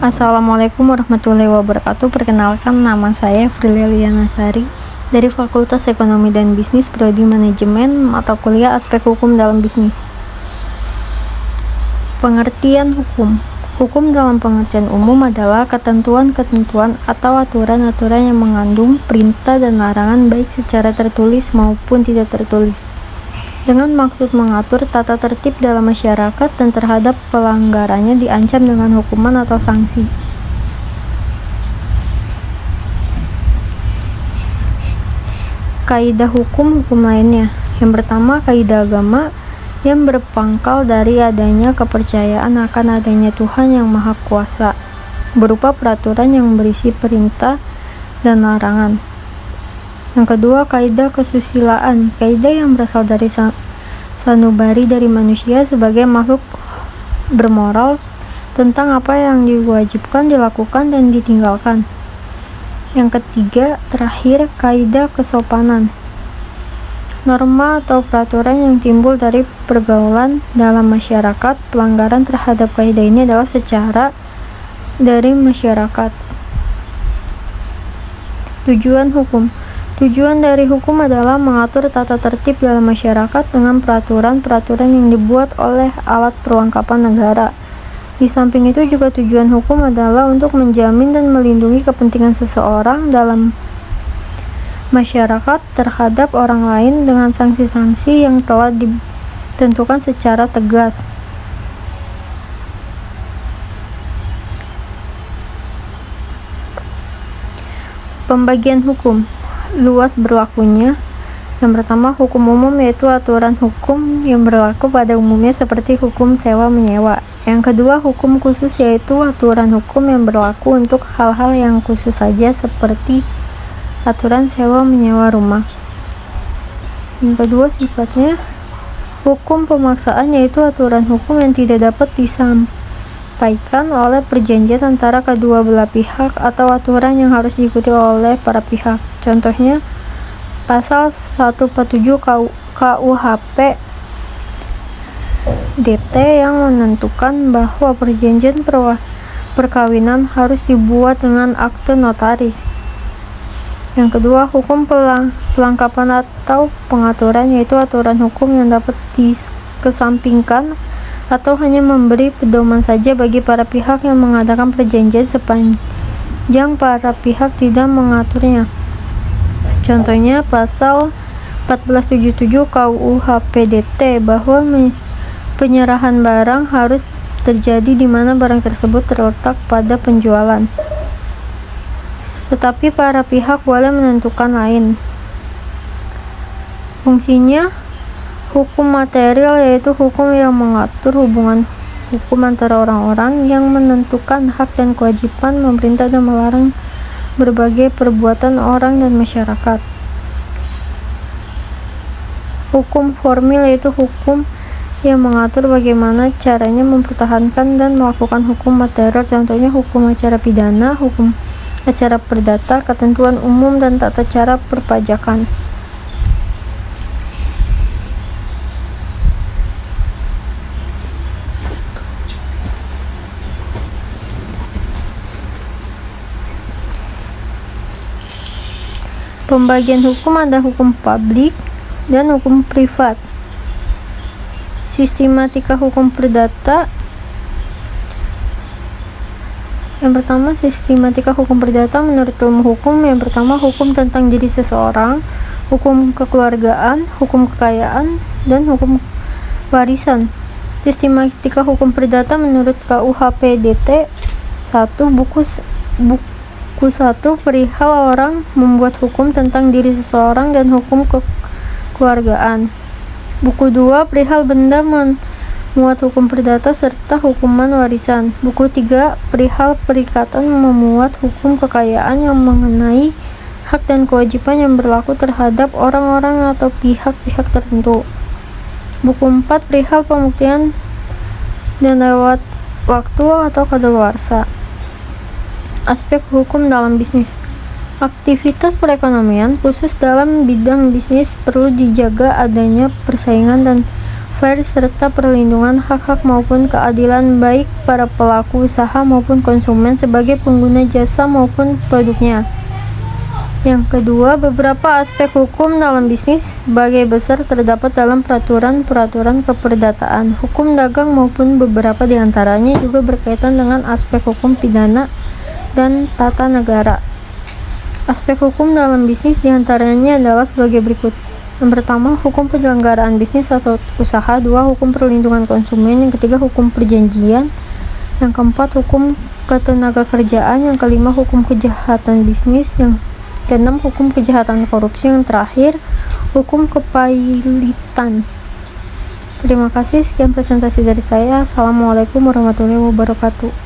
Assalamualaikum warahmatullahi wabarakatuh. Perkenalkan, nama saya Frilia Lianasari dari Fakultas Ekonomi dan Bisnis Prodi Manajemen, mata kuliah Aspek Hukum dalam Bisnis. Pengertian hukum. Hukum dalam pengertian umum adalah ketentuan-ketentuan atau aturan-aturan yang mengandung perintah dan larangan baik secara tertulis maupun tidak tertulis, dengan maksud mengatur tata tertib dalam masyarakat dan terhadap pelanggarannya diancam dengan hukuman atau sanksi. Kaidah hukum lainnya. Yang pertama, kaidah agama yang berpangkal dari adanya kepercayaan akan adanya Tuhan yang Maha Kuasa, berupa peraturan yang berisi perintah dan larangan. Yang kedua, kaidah kesusilaan, kaidah yang berasal dari sanubari dari manusia sebagai makhluk bermoral tentang apa yang diwajibkan dilakukan dan ditinggalkan. Yang ketiga, terakhir, kaidah kesopanan, norma atau peraturan yang timbul dari pergaulan dalam masyarakat. Pelanggaran terhadap kaidah ini adalah secara dari masyarakat. Tujuan hukum. Tujuan dari hukum adalah mengatur tata tertib dalam masyarakat dengan peraturan-peraturan yang dibuat oleh alat perlengkapan negara. Di samping itu juga tujuan hukum adalah untuk menjamin dan melindungi kepentingan seseorang dalam masyarakat terhadap orang lain dengan sanksi-sanksi yang telah ditentukan secara tegas. Pembagian hukum. Luas berlakunya. Yang pertama, hukum umum, yaitu aturan hukum yang berlaku pada umumnya seperti hukum sewa-menyewa. Yang kedua, hukum khusus, yaitu aturan hukum yang berlaku untuk hal-hal yang khusus saja seperti aturan sewa-menyewa rumah. Yang kedua, sifatnya hukum pemaksaan, yaitu aturan hukum yang tidak dapat disampaikan oleh perjanjian antara kedua belah pihak atau aturan yang harus diikuti oleh para pihak. Contohnya, pasal 147 KUHP DT yang menentukan bahwa perjanjian perkawinan harus dibuat dengan akte notaris. Yang kedua, hukum pelengkapan atau pengaturan, yaitu aturan hukum yang dapat dikesampingkan atau hanya memberi pedoman saja bagi para pihak yang mengadakan perjanjian sepanjang para pihak tidak mengaturnya. Contohnya pasal 1477 KUHP-DT bahwa penyerahan barang harus terjadi di mana barang tersebut terletak pada penjualan, tetapi para pihak boleh menentukan lain. Fungsinya, hukum material, yaitu hukum yang mengatur hubungan hukum antara orang-orang yang menentukan hak dan kewajiban, memerintah dan melarang berbagai perbuatan orang dan masyarakat. Hukum formil, yaitu hukum yang mengatur bagaimana caranya mempertahankan dan melakukan hukum material. Contohnya hukum acara pidana, hukum acara perdata, ketentuan umum, dan tata cara perpajakan. Pembagian hukum ada hukum publik dan hukum privat. Sistematika hukum perdata. Yang pertama, sistematika hukum perdata menurut ilmu hukum. Yang pertama, hukum tentang diri seseorang, hukum kekeluargaan, hukum kekayaan, dan hukum warisan. Sistematika hukum perdata menurut KUHP DT 1 buku 1 perihal orang membuat hukum tentang diri seseorang dan hukum kekeluargaan. Buku 2 perihal benda memuat hukum perdata serta hukuman warisan. Buku 3 perihal perikatan memuat hukum kekayaan yang mengenai hak dan kewajiban yang berlaku terhadap orang-orang atau pihak-pihak tertentu. Buku 4 perihal pembuktian dan lewat waktu atau kadaluarsa. Aspek hukum dalam bisnis. Aktivitas perekonomian, khusus dalam bidang bisnis, perlu dijaga adanya persaingan dan fair, serta perlindungan hak-hak maupun keadilan baik para pelaku usaha maupun konsumen sebagai pengguna jasa maupun produknya. Yang kedua, beberapa aspek hukum dalam bisnis sebagai besar terdapat dalam peraturan-peraturan keperdataan, hukum dagang maupun beberapa diantaranya juga berkaitan dengan aspek hukum pidana dan tata negara. Aspek hukum dalam bisnis diantaranya adalah sebagai berikut. Yang pertama, hukum penyelenggaraan bisnis atau usaha. Dua, hukum perlindungan konsumen. Yang ketiga, hukum perjanjian. Yang keempat, hukum ketenagakerjaan. Yang kelima, hukum kejahatan bisnis. Yang keenam, hukum kejahatan korupsi. Yang terakhir, hukum kepailitan. Terima kasih, sekian presentasi dari saya. Assalamualaikum warahmatullahi wabarakatuh.